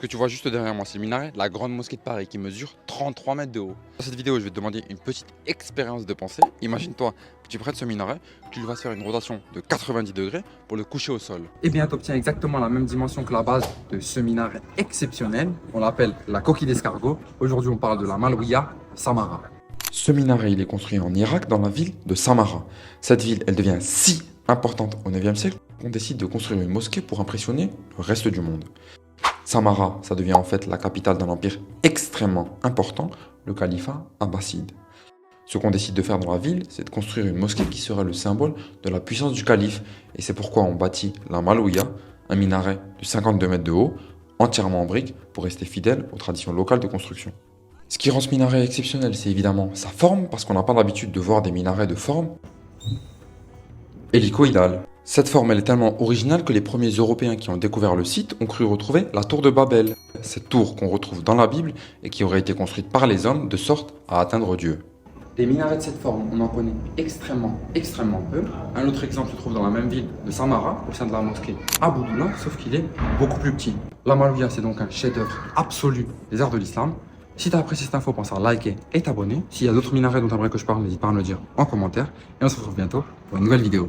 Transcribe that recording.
Ce que tu vois juste derrière moi, c'est le minaret de la grande mosquée de Paris qui mesure 33 mètres de haut. Dans cette vidéo, je vais te demander une petite expérience de pensée. Imagine-toi que tu prêtes ce minaret, que tu lui fasses faire une rotation de 90 degrés pour le coucher au sol. Eh bien, tu obtiens exactement la même dimension que la base de ce minaret exceptionnel. On l'appelle la coquille d'escargot. Aujourd'hui, on parle de la Malwiya Samara. Ce minaret, il est construit en Irak, dans la ville de Samarra. Cette ville, elle devient si importante au 9e siècle qu'on décide de construire une mosquée pour impressionner le reste du monde. Samarra, ça devient en fait la capitale d'un empire extrêmement important, le califat abbasside. Ce qu'on décide de faire dans la ville, c'est de construire une mosquée qui sera le symbole de la puissance du calife. Et c'est pourquoi on bâtit la Malwiya, un minaret de 52 mètres de haut, entièrement en briques, pour rester fidèle aux traditions locales de construction. Ce qui rend ce minaret exceptionnel, c'est évidemment sa forme, parce qu'on n'a pas l'habitude de voir des minarets de forme hélicoïdale. Cette forme, elle est tellement originale que les premiers Européens qui ont découvert le site ont cru retrouver la tour de Babel. Cette tour qu'on retrouve dans la Bible et qui aurait été construite par les hommes de sorte à atteindre Dieu. Des minarets de cette forme, on en connaît extrêmement peu. Un autre exemple se trouve dans la même ville de Samara, au sein de la mosquée Aboudoula, sauf qu'il est beaucoup plus petit. La Malwiya, c'est donc un chef-d'œuvre absolu des arts de l'islam. Si tu as apprécié cette info, pense à liker et t'abonner. S'il y a d'autres minarets dont tu aimerais que je parle, n'hésite pas à me le dire en commentaire. Et on se retrouve bientôt pour une nouvelle vidéo.